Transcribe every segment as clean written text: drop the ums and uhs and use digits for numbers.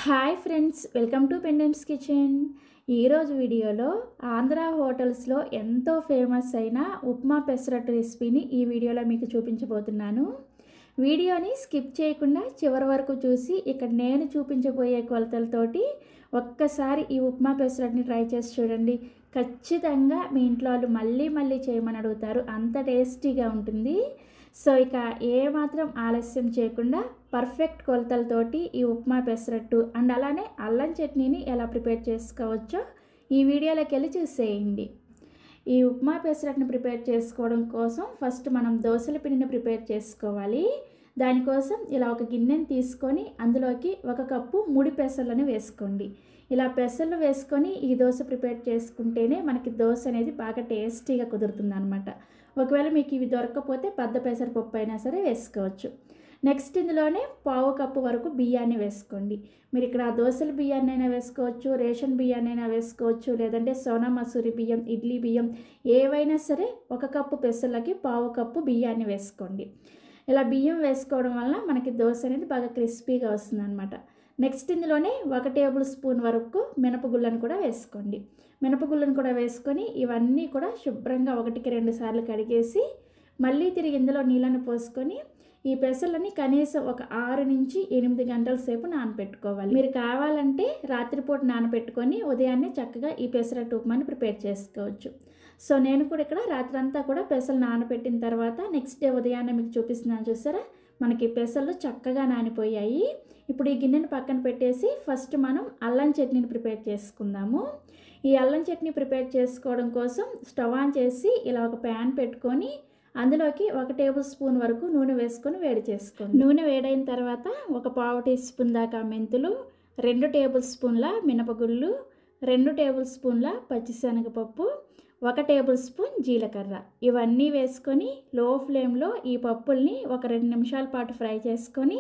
Hi friends, welcome to Pendems kitchen. ఈరోజు వీడియోలో ఆంధ్ర హోటల్స్లో ఎంతో ఫేమస్ అయిన ఉప్మా పెసరట్టు రెసిపీని ఈ వీడియోలో మీకు చూపించబోతున్నాను. వీడియోని స్కిప్ చేయకుండా చివరి వరకు చూసి ఇక్కడ నేను చూపించబోయే కొలతలతోటి ఒక్కసారి ఈ ఉప్మా పెసరట్టుని ట్రై చేసి చూడండి. ఖచ్చితంగా మీ ఇంట్లో వాళ్ళు మళ్ళీ చేయమని అడుగుతారు, అంత టేస్టీగా ఉంటుంది. సో ఇక ఏమాత్రం ఆలస్యం చేయకుండా పర్ఫెక్ట్ కొలతలతోటి ఈ ఉప్మా పెసరట్టు అండ్ అలానే అల్లం చట్నీని ఎలా ప్రిపేర్ చేసుకోవచ్చో ఈ వీడియోలోకి వెళ్ళి చూసేయండి. ఈ ఉప్మా పెసరట్టుని ప్రిపేర్ చేసుకోవడం కోసం ఫస్ట్ మనం దోసల పిండిని ప్రిపేర్ చేసుకోవాలి. దానికోసం ఇలా ఒక గిన్నెని తీసుకొని అందులోకి 1 కప్పు ముడి పెసర్లను వేసుకోండి. ఇలా పెసర్లు వేసుకొని ఈ దోశ ప్రిపేర్ చేసుకుంటేనే మనకి దోశ అనేది బాగా టేస్టీగా కుదురుతుంది అనమాట. ఒకవేళ మీకు ఇవి దొరకకపోతే పెద్ద పెసరపప్పు అయినా సరే వేసుకోవచ్చు. నెక్స్ట్ ఇందులోనే 1/2 కప్పు వరకు బియ్యాన్ని వేసుకోండి. మీరు ఇక్కడ దోశల బియ్యాన్ని అయినా వేసుకోవచ్చు, రేషన్ బియ్యాన్ని అయినా వేసుకోవచ్చు, లేదంటే సోనా మసూరి బియ్యం, ఇడ్లీ బియ్యం ఏవైనా సరే 1 కప్పు పెసర్లకి 1/2 కప్పు బియ్యాన్ని వేసుకోండి. ఇలా బియ్యం వేసుకోవడం వల్ల మనకి దోశ అనేది బాగా క్రిస్పీగా వస్తుంది అనమాట. నెక్స్ట్ ఇందులోనే 1 టేబుల్ స్పూన్ వరకు మినపగుళ్ళను కూడా వేసుకోండి. మినపగుళ్ళను కూడా వేసుకొని ఇవన్నీ కూడా శుభ్రంగా 1కి 2 సార్లు కడిగేసి మళ్ళీ తిరిగి ఇందులో నీళ్ళను పోసుకొని ఈ పెసర్లని కనీసం ఒక 6 నుంచి 8 గంటల సేపు నానబెట్టుకోవాలి. మీరు కావాలంటే రాత్రిపూట నానబెట్టుకొని ఉదయాన్నే చక్కగా ఈ పెసరట్టు ఉప్మాని ప్రిపేర్ చేసుకోవచ్చు. సో నేను కూడా ఇక్కడ రాత్రంతా కూడా పెసలు నానబెట్టిన తర్వాత నెక్స్ట్ డే ఉదయాన్నే మీకు చూపిస్తున్నాను. చూసారా, మనకి పెసలు చక్కగా నానిపోయాయి. ఇప్పుడు ఈ గిన్నెని పక్కన పెట్టేసి ఫస్ట్ మనం అల్లం చట్నీని ప్రిపేర్ చేసుకుందాము. ఈ అల్లం చట్నీ ప్రిపేర్ చేసుకోవడం కోసం స్టవ్ ఆన్ చేసి ఇలా ఒక ప్యాన్ పెట్టుకొని అందులోకి 1 టేబుల్ స్పూన్ వరకు నూనె వేసుకొని వేడి చేసుకోండి. నూనె వేడైన తర్వాత 1/4 టీ స్పూన్ దాకా మెంతులు, 2 టేబుల్ స్పూన్ల మినపగుళ్ళు, 2 టేబుల్ స్పూన్ల పచ్చిశనగపప్పు, 1 టేబుల్ స్పూన్ జీలకర్ర ఇవన్నీ వేసుకొని లో ఫ్లేమ్లో ఈ పప్పుల్ని ఒక 2 నిమిషాల పాటు ఫ్రై చేసుకొని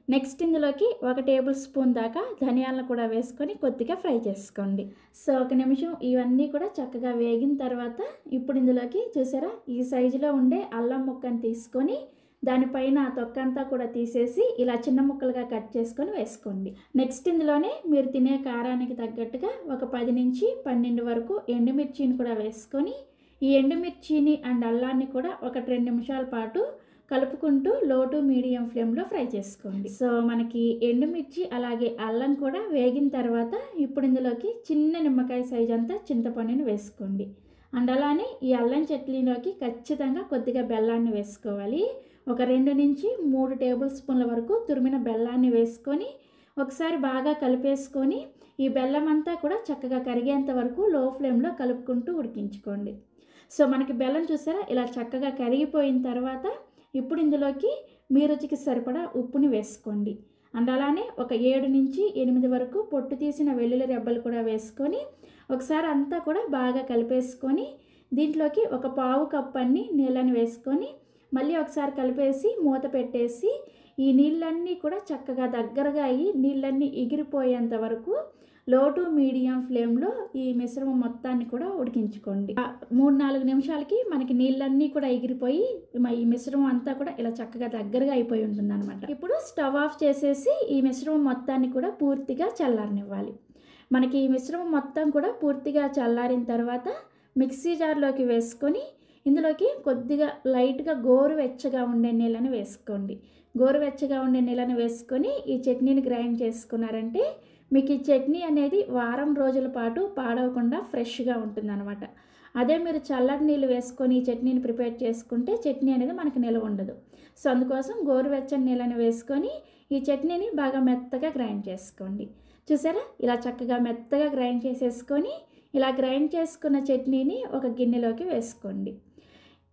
నెక్స్ట్ ఇందులోకి 1 టేబుల్ స్పూన్ దాకా ధనియాలను కూడా వేసుకొని కొద్దిగా ఫ్రై చేసుకోండి. సో 1 నిమిషం ఇవన్నీ కూడా చక్కగా వేగిన తర్వాత ఇప్పుడు ఇందులోకి చూసారా ఈ సైజులో ఉండే అల్లం ముక్కను తీసుకొని దానిపైన తొక్కంతా కూడా తీసేసి ఇలా చిన్న ముక్కలుగా కట్ చేసుకొని వేసుకోండి. నెక్స్ట్ ఇందులోనే మీరు తినే కారానికి తగ్గట్టుగా ఒక 10 నుంచి 12 వరకు ఎండుమిర్చిని కూడా వేసుకొని ఈ ఎండుమిర్చిని అండ్ అల్లాన్ని కూడా ఒక 2 నిమిషాల పాటు కలుపుకుంటూ లో టు మీడియం ఫ్లేమ్లో ఫ్రై చేసుకోండి. సో మనకి ఎండుమిర్చి అలాగే అల్లం కూడా వేగిన తర్వాత ఇప్పుడు ఇందులోకి చిన్న నిమ్మకాయ సైజ్ అంతా చింతపండుని వేసుకోండి. అండ్ అలానే ఈ అల్లం చట్నీలోకి ఖచ్చితంగా కొద్దిగా బెల్లాన్ని వేసుకోవాలి. ఒక 2 నుంచి 3 టేబుల్ స్పూన్ల వరకు తురిమిన బెల్లాన్ని వేసుకొని ఒకసారి బాగా కలిపేసుకొని ఈ బెల్లం అంతా కూడా చక్కగా కరిగేంత వరకు లో ఫ్లేమ్లో కలుపుకుంటూ ఉడికించుకోండి. సో మనకి బెల్లం చూసారా ఇలా చక్కగా కరిగిపోయిన తర్వాత ఇప్పుడు ఇందులోకి మీ రుచికి సరిపడా ఉప్పుని వేసుకోండి. అండ్ అలానే ఒక 7 నుంచి 8 వరకు పొట్టు తీసిన వెల్లుల్లి రెబ్బలు కూడా వేసుకొని ఒకసారి అంతా కూడా బాగా కలిపేసుకొని దీంట్లోకి 1/4 కప్పు అన్ని నీళ్ళని వేసుకొని మళ్ళీ ఒకసారి కలిపేసి మూత పెట్టేసి ఈ నీళ్ళన్నీ కూడా చక్కగా దగ్గరగా అయ్యి నీళ్ళన్నీ ఎగిరిపోయేంత వరకు లో టు మీడియం ఫ్లేమ్లో ఈ మిశ్రమం మొత్తాన్ని కూడా ఉడికించుకోండి. 3-4 నిమిషాలకి మనకి నీళ్ళన్నీ కూడా ఎగిరిపోయి ఈ మిశ్రమం అంతా కూడా ఇలా చక్కగా దగ్గరగా అయిపోయి ఉంటుంది అనమాట. ఇప్పుడు స్టవ్ ఆఫ్ చేసేసి ఈ మిశ్రమం మొత్తాన్ని కూడా పూర్తిగా చల్లారనివ్వాలి. మనకి ఈ మిశ్రమం మొత్తం కూడా పూర్తిగా చల్లారిన తర్వాత మిక్సీ జార్లోకి వేసుకొని ఇందులోకి కొద్దిగా లైట్గా గోరువెచ్చగా ఉండే నీళ్ళని వేసుకోండి. గోరువెచ్చగా ఉండే నీళ్ళని వేసుకొని ఈ చట్నీని గ్రైండ్ చేసుకున్నారంటే మీకు ఈ చట్నీ అనేది వారం రోజుల పాటు పాడవకుండా ఫ్రెష్గా ఉంటుందన్నమాట. అదే మీరు చల్లటి నీళ్ళు వేసుకొని ఈ చట్నీని ప్రిపేర్ చేసుకుంటే చట్నీ అనేది మనకు నిల్వ ఉండదు. సో అందుకోసం గోరువెచ్చని నీళ్ళని వేసుకొని ఈ చట్నీని బాగా మెత్తగా గ్రైండ్ చేసుకోండి. చూసారా ఇలా చక్కగా మెత్తగా గ్రైండ్ చేసేసుకొని ఇలా గ్రైండ్ చేసుకున్న చట్నీని ఒక గిన్నెలోకి వేసుకోండి.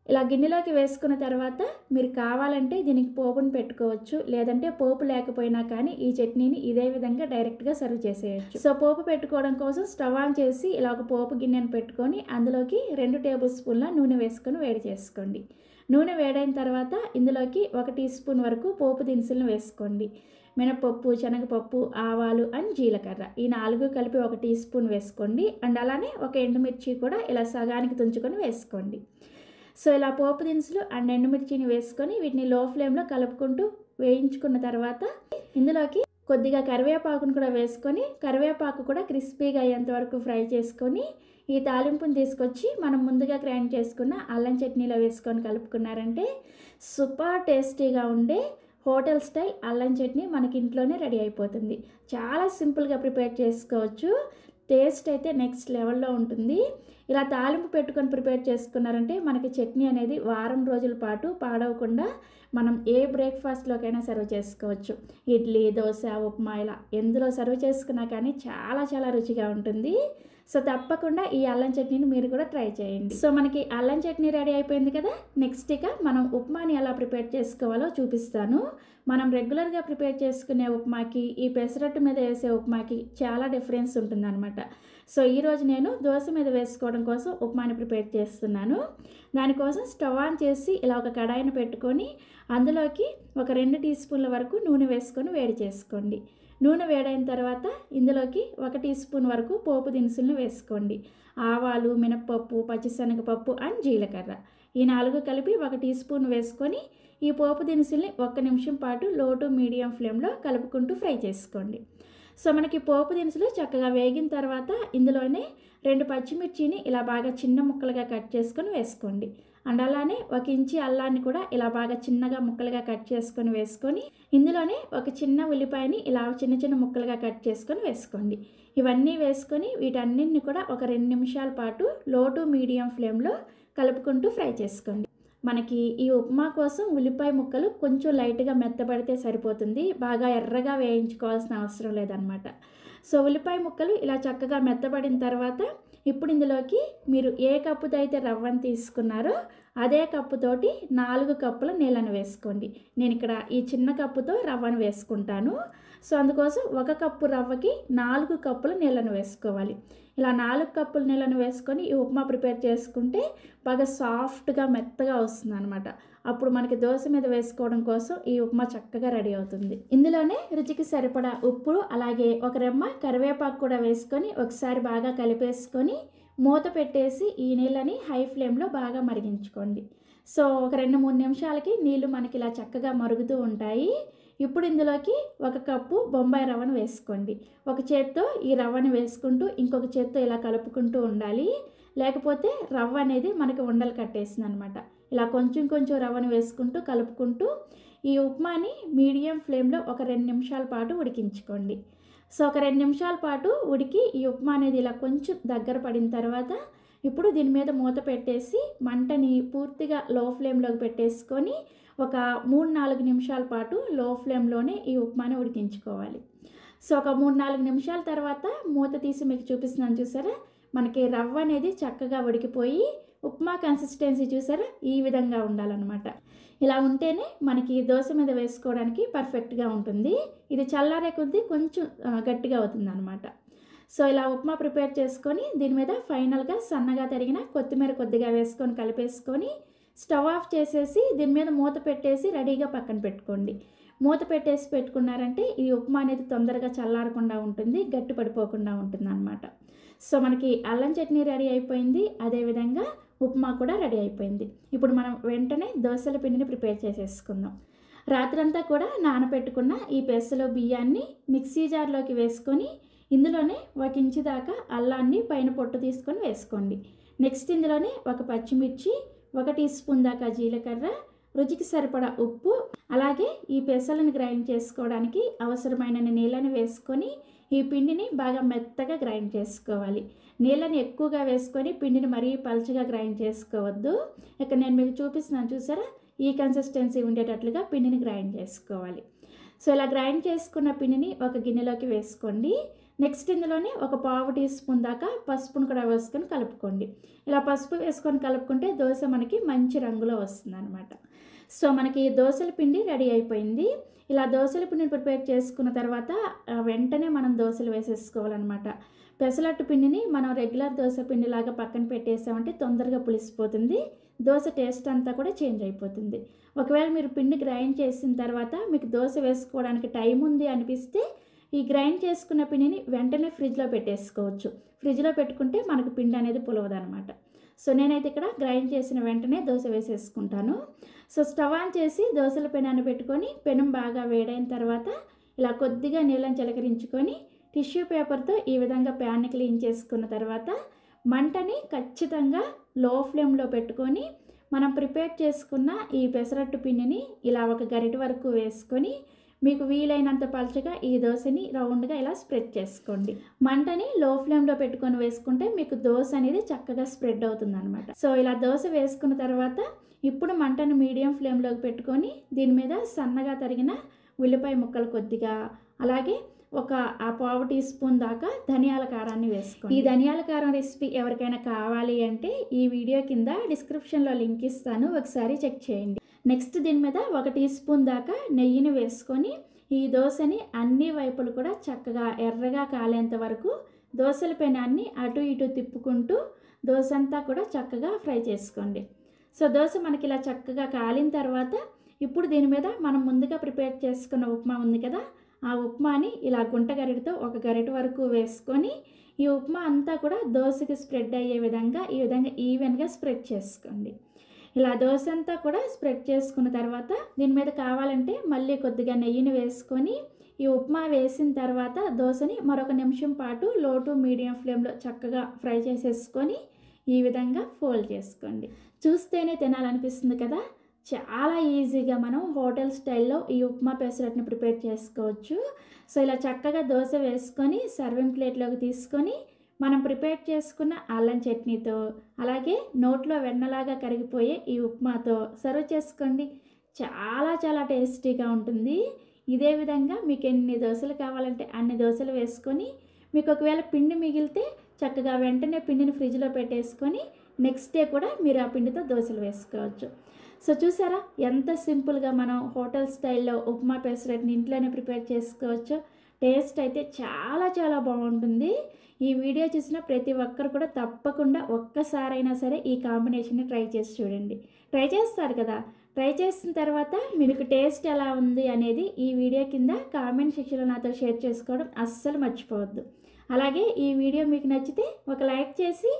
ఇలా గిన్నెలోకి వేసుకున్న తర్వాత మీరు కావాలంటే దీనికి పోపుని పెట్టుకోవచ్చు, లేదంటే పోపు లేకపోయినా కానీ ఈ చట్నీని ఇదే విధంగా డైరెక్ట్గా సర్వ్ చేసేయచ్చు. సో పోపు పెట్టుకోవడం కోసం స్టవ్ ఆన్ చేసి ఇలా ఒక పోపు గిన్నెను పెట్టుకొని అందులోకి 2 టేబుల్ స్పూన్ల నూనె వేసుకొని వేడి చేసుకోండి. నూనె వేడైన తర్వాత ఇందులోకి 1 టీ స్పూన్ వరకు పోపు దినుసులను వేసుకోండి. మినపప్పు, శనగపప్పు, ఆవాలు అండ్ జీలకర్ర ఈ 4 కలిపి 1 టీ స్పూన్ వేసుకోండి. అండ్ అలానే ఒక ఎండుమిర్చి కూడా ఇలా సగానికి తుంచుకొని వేసుకోండి. సో ఇలా పోపు దినుసులు అండ్ ఎండుమిర్చిని వేసుకొని వీటిని లో ఫ్లేమ్లో కలుపుకుంటూ వేయించుకున్న తర్వాత ఇందులోకి కొద్దిగా కరివేపాకును కూడా వేసుకొని కరివేపాకు కూడా క్రిస్పీగా అయ్యేంత వరకు ఫ్రై చేసుకొని ఈ తాలింపుని తీసుకొచ్చి మనం ముందుగా గ్రైండ్ చేసుకున్న అల్లం చట్నీలో వేసుకొని కలుపుకున్నారంటే సూపర్ టేస్టీగా ఉండే హోటల్ స్టైల్ అల్లం చట్నీ మనకి ఇంట్లోనే రెడీ అయిపోతుంది. చాలా సింపుల్గా ప్రిపేర్ చేసుకోవచ్చు. టేస్ట్ అయితే నెక్స్ట్ లెవెల్లో ఉంటుంది. ఇలా తాలింపు పెట్టుకొని ప్రిపేర్ చేసుకున్నారంటే మనకి చట్నీ అనేది వారం రోజుల పాటు పాడవకుండా మనం ఏ బ్రేక్ఫాస్ట్లోకైనా సర్వ్ చేసుకోవచ్చు. ఇడ్లీ, దోశ, ఉప్మా ఇలా ఎందులో సర్వ్ చేసుకున్నా కానీ చాలా చాలా రుచిగా ఉంటుంది. సో తప్పకుండా ఈ అల్లం చట్నీని మీరు కూడా ట్రై చేయండి. సో మనకి అల్లం చట్నీ రెడీ అయిపోయింది కదా. నెక్స్ట్ ఇక మనం ఉప్మాని ఎలా ప్రిపేర్ చేసుకోవాలో చూపిస్తాను. మనం రెగ్యులర్గా ప్రిపేర్ చేసుకునే ఉప్మాకి ఈ పెసరట్టు మీద వేసే ఉప్మాకి చాలా డిఫరెన్స్ ఉంటుందన్నమాట. సో ఈరోజు నేను దోశ మీద వేసుకోవడం కోసం ఉప్మాని ప్రిపేర్ చేస్తున్నాను. దానికోసం స్టవ్ ఆన్ చేసి ఇలా ఒక కడాయిని పెట్టుకొని అందులోకి ఒక 2 టీ స్పూన్ల వరకు నూనె వేసుకొని వేడి చేసుకోండి. నూనె వేడైన తర్వాత ఇందులోకి 1 టీ స్పూన్ వరకు పోపు దినుసులను వేసుకోండి. ఆవాలు, మినప్పప్పు, పచ్చిశనగపప్పు అండ్ జీలకర్ర ఈ 4 కలిపి 1 టీ స్పూన్ వేసుకొని ఈ పోపు దినుసుల్ని 1 నిమిషం పాటు లో టు మీడియం ఫ్లేమ్లో కలుపుకుంటూ ఫ్రై చేసుకోండి. సో మనకి పోపు దినుసులు చక్కగా వేగిన తర్వాత ఇందులోనే 2 పచ్చిమిర్చిని ఇలా బాగా చిన్న ముక్కలుగా కట్ చేసుకొని వేసుకోండి. అండ్ అలానే 1 ఇంచి అల్లాన్ని కూడా ఇలా బాగా చిన్నగా ముక్కలుగా కట్ చేసుకొని వేసుకొని ఇందులోనే ఒక చిన్న ఉల్లిపాయని ఇలా చిన్న చిన్న ముక్కలుగా కట్ చేసుకొని వేసుకోండి. ఇవన్నీ వేసుకొని వీటన్నిటిని కూడా ఒక 2 నిమిషాల పాటు లో టు మీడియం ఫ్లేమ్లో కలుపుకుంటూ ఫ్రై చేసుకోండి. మనకి ఈ ఉప్మా కోసం ఉల్లిపాయ ముక్కలు కొంచెం లైట్గా మెత్తబడితే సరిపోతుంది. బాగా ఎర్రగా వేయించుకోవాల్సిన అవసరం లేదనమాట. సో ఉల్లిపాయ ముక్కలు ఇలా చక్కగా మెత్తబడిన తర్వాత ఇప్పుడు ఇందులోకి మీరు ఏ కప్పుతో అయితే రవ్వను తీసుకున్నారో అదే కప్పుతోటి 4 కప్పుల నీళ్ళను వేసుకోండి. నేను ఇక్కడ ఈ చిన్న కప్పుతో రవ్వను వేసుకుంటాను. సో అందుకోసం 1 కప్పు రవ్వకి 4 కప్పుల నీళ్ళను వేసుకోవాలి. ఇలా 4 కప్పుల నీళ్ళను వేసుకొని ఈ ఉప్మా ప్రిపేర్ చేసుకుంటే బాగా సాఫ్ట్గా మెత్తగా వస్తుంది అనమాట. అప్పుడు మనకి దోశ మీద వేసుకోవడం కోసం ఈ ఉప్మా చక్కగా రెడీ అవుతుంది. ఇందులోనే రుచికి సరిపడా ఉప్పు అలాగే ఒక రెమ్మ కరివేపాకు కూడా వేసుకొని ఒకసారి బాగా కలిపేసుకొని మూత పెట్టేసి ఈ నీళ్ళని హై ఫ్లేమ్లో బాగా మరిగించుకోండి. సో ఒక 2-3 నిమిషాలకి నీళ్ళు మనకి ఇలా చక్కగా మరుగుతూ ఉంటాయి. ఇప్పుడు ఇందులోకి 1 కప్పు బొంబాయి రవ్వను వేసుకోండి. ఒక చేత్తో ఈ రవ్వను వేసుకుంటూ ఇంకొక చేత్తో ఇలా కలుపుకుంటూ ఉండాలి. లేకపోతే రవ్వ అనేది మనకి ఉండలు కట్టేసింది అనమాట. ఇలా కొంచెం కొంచెం రవ్వను వేసుకుంటూ కలుపుకుంటూ ఈ ఉప్మాని మీడియం ఫ్లేమ్లో ఒక 2 నిమిషాల పాటు ఉడికించుకోండి. సో ఒక 2 నిమిషాల పాటు ఉడికి ఈ ఉప్మా అనేది ఇలా కొంచెం దగ్గర పడిన తర్వాత ఇప్పుడు దీని మీద మూత పెట్టేసి మంటని పూర్తిగా లో ఫ్లేమ్లోకి పెట్టేసుకొని ఒక 3-4 నిమిషాల పాటు లో ఫ్లేమ్లోనే ఈ ఉప్మాని ఉడికించుకోవాలి. సో ఒక 3-4 నిమిషాల తర్వాత మూత తీసి మీకు చూపిస్తున్నాను చూసారా. మనకి రవ్వ అనేది చక్కగా ఉడికిపోయి ఉప్మా కన్సిస్టెన్సీ చూసారా ఈ విధంగా ఉండాలన్నమాట. ఇలా ఉంటేనే మనకి దోశ మీద వేసుకోవడానికి పర్ఫెక్ట్గా ఉంటుంది. ఇది చల్లారే కొద్దీ కొంచెం గట్టిగా అవుతుంది అనమాట. సో ఇలా ఉప్మా ప్రిపేర్ చేసుకొని దీని మీద ఫైనల్గా సన్నగా తరిగిన కొత్తిమీర కొద్దిగా వేసుకొని కలిపేసుకొని స్టవ్ ఆఫ్ చేసేసి దీని మీద మూత పెట్టేసి రెడీగా పక్కన పెట్టుకోండి. మూత పెట్టేసి పెట్టుకున్నారంటే ఈ ఉప్మా అనేది తొందరగా చల్లారకుండా ఉంటుంది, గట్టి పడిపోకుండా ఉంటుంది అనమాట. సో మనకి అల్లం చట్నీ రెడీ అయిపోయింది. అదేవిధంగా ఉప్మా కూడా రెడీ అయిపోయింది. ఇప్పుడు మనం వెంటనే దోశల పిండిని ప్రిపేర్ చేసేసుకుందాం. రాత్రంతా కూడా నానబెట్టుకున్న ఈ పెసలు బియ్యాన్ని మిక్సీ జార్లోకి వేసుకొని ఇందులోనే 1 ఇంచు దాకా అల్లాన్ని పైన పొట్టు తీసుకొని వేసుకోండి. నెక్స్ట్ ఇందులోనే 1 పచ్చిమిర్చి, 1 టీ స్పూన్ దాకా జీలకర్ర, రుచికి సరిపడా ఉప్పు అలాగే ఈ పెసలను గ్రైండ్ చేసుకోవడానికి అవసరమైన నీళ్ళని వేసుకొని ఈ పిండిని బాగా మెత్తగా గ్రైండ్ చేసుకోవాలి. నీళ్ళని ఎక్కువగా వేసుకొని పిండిని మరీ పల్చగా గ్రైండ్ చేసుకోవద్దు. ఇక్కడ నేను మీకు చూపిస్తున్నాను చూసారా ఈ కన్సిస్టెన్సీ ఉండేటట్లుగా పిండిని గ్రైండ్ చేసుకోవాలి. సో ఇలా గ్రైండ్ చేసుకున్న పిండిని ఒక గిన్నెలోకి వేసుకోండి. నెక్స్ట్ ఇందులోనే 1 పావు టీ స్పూన్ దాకా పసుపును కూడా వేసుకొని కలుపుకోండి. ఇలా పసుపు వేసుకొని కలుపుకుంటే దోశ మనకి మంచి రంగులో వస్తుంది అనమాట. సో మనకి దోశల పిండి రెడీ అయిపోయింది. ఇలా దోశల పిండిని ప్రిపేర్ చేసుకున్న తర్వాత వెంటనే మనం దోశలు వేసేసుకోవాలన్నమాట. పెసరట్టు పిండిని మనం రెగ్యులర్ దోశ పిండిలాగా పక్కన పెట్టేసామంటే తొందరగా పులిసిపోతుంది, దోశ టేస్ట్ అంతా కూడా చేంజ్ అయిపోతుంది. ఒకవేళ మీరు పిండి గ్రైండ్ చేసిన తర్వాత మీకు దోశ వేసుకోవడానికి టైం ఉంది అనిపిస్తే ఈ గ్రైండ్ చేసుకున్న పిండిని వెంటనే ఫ్రిడ్జ్లో పెట్టేసుకోవచ్చు. ఫ్రిడ్జ్లో పెట్టుకుంటే మనకు పిండి అనేది పులవదనమాట. సో నేనైతే ఇక్కడ గ్రైండ్ చేసిన వెంటనే దోశ వేసేసుకుంటాను. సో స్టవ్ ఆన్ చేసి దోశల పెనాన్ని పెట్టుకొని పెనం బాగా వేడైన తర్వాత ఇలా కొద్దిగా నీళ్ళని చిలకరించుకొని టిష్యూ పేపర్తో ఈ విధంగా ప్యాన్ని క్లీన్ చేసుకున్న తర్వాత మంటని ఖచ్చితంగా లో ఫ్లేమ్లో పెట్టుకొని మనం ప్రిపేర్ చేసుకున్న ఈ పెసరట్టు పిండిని ఇలా ఒక గరిటె వరకు వేసుకొని మీకు వీలైనంత పలచగా ఈ దోశని రౌండ్గా ఇలా స్ప్రెడ్ చేసుకోండి. మంటని లో ఫ్లేమ్లో పెట్టుకొని వేసుకుంటే మీకు దోశ అనేది చక్కగా స్ప్రెడ్ అవుతుంది అనమాట. సో ఇలా దోశ వేసుకున్న తర్వాత ఇప్పుడు మంటను మీడియం ఫ్లేమ్లోకి పెట్టుకొని దీని మీద సన్నగా తరిగిన ఉల్లిపాయ ముక్కలు కొద్దిగా, అలాగే ఒక పావు టీ స్పూన్ దాకా ధనియాల కారాన్ని వేసుకోండి. ఈ ధనియాల కారం రెసిపీ ఎవరికైనా కావాలి అంటే ఈ వీడియో కింద డిస్క్రిప్షన్లో లింక్ ఇస్తాను, ఒకసారి చెక్ చేయండి. నెక్స్ట్ దీని మీద ఒక టీ స్పూన్ దాకా నెయ్యిని వేసుకొని ఈ దోశని అన్ని వైపులు కూడా చక్కగా ఎర్రగా కాలేంత వరకు దోశల పెనాన్ని అటు ఇటు తిప్పుకుంటూ దోశ అంతా కూడా చక్కగా ఫ్రై చేసుకోండి. సో దోశ మనకి ఇలా చక్కగా కాలిన తర్వాత ఇప్పుడు దీని మీద మనం ముందుగా ప్రిపేర్ చేసుకున్న ఉప్మా ఉంది కదా, ఆ ఉప్మాని ఇలా గుంట గరిటెతో ఒక గరిటె వరకు వేసుకొని ఈ ఉప్మా అంతా కూడా దోశకి స్ప్రెడ్ అయ్యే విధంగా ఈ విధంగా ఈవెన్గా స్ప్రెడ్ చేసుకోండి. ఇలా దోశ అంతా కూడా స్ప్రెడ్ చేసుకున్న తర్వాత దీని మీద కావాలంటే మళ్ళీ కొద్దిగా నెయ్యిని వేసుకొని ఈ ఉప్మా వేసిన తర్వాత దోశని మరొక నిమిషం పాటు లో టు మీడియం ఫ్లేమ్లో చక్కగా ఫ్రై చేసేసుకొని ఈ విధంగా ఫోల్డ్ చేసుకోండి. చూస్తేనే తినాలనిపిస్తుంది కదా. చాలా ఈజీగా మనం హోటల్ స్టైల్లో ఈ ఉప్మా పెసరట్ని ప్రిపేర్ చేసుకోవచ్చు. సో ఇలా చక్కగా దోశ వేసుకొని సర్వింగ్ ప్లేట్లోకి తీసుకొని మనం ప్రిపేర్ చేసుకున్న అల్లం చట్నీతో, అలాగే నోట్లో వెన్నలాగా కరిగిపోయే ఈ ఉప్మాతో సర్వ్ చేసుకోండి. చాలా చాలా టేస్టీగా ఉంటుంది. ఇదే విధంగా మీకు ఎన్ని దోశలు కావాలంటే అన్ని దోశలు వేసుకొని మీకు ఒకవేళ పిండి మిగిలితే చక్కగా వెంటనే పిండిని ఫ్రిడ్జ్లో పెట్టేసుకొని నెక్స్ట్ డే కూడా మీరు ఆ పిండితో దోశలు వేసుకోవచ్చు. సో చూసారా ఎంత సింపుల్గా మనం హోటల్ స్టైల్లో ఉప్మా పెసరట్ని ఇంట్లోనే ప్రిపేర్ చేసుకోవచ్చు. టేస్ట్ అయితే చాలా చాలా బాగుంటుంది. ఈ వీడియో చూసిన ప్రతి ఒక్కరు కూడా తప్పకుండా ఒక్కసారైనా సరే ఈ కాంబినేషన్ని ట్రై చేసి చూడండి. ట్రై చేస్తారు కదా, ట్రై చేసిన తర్వాత మీకు టేస్ట్ ఎలా ఉంది అనేది ఈ వీడియో కింద కామెంట్ సెక్షన్లో నాతో షేర్ చేసుకోవడం అస్సలు మర్చిపోవద్దు. అలాగే ఈ వీడియో మీకు నచ్చితే ఒక లైక్ చేసి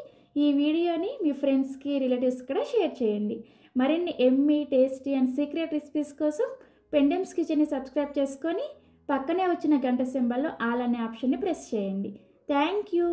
ఈ వీడియోని మీ ఫ్రెండ్స్కి, రిలేటివ్స్ కూడా షేర్ చేయండి. మరిన్ని Emmy, tasty and secret recipes కోసం పెండెమ్స్ కిచెన్ని సబ్స్క్రైబ్ చేసుకొని పక్కనే వచ్చిన గంట సింబల్లో ఆల్ అనే ఆప్షన్ని ప్రెస్ చేయండి. Thank you.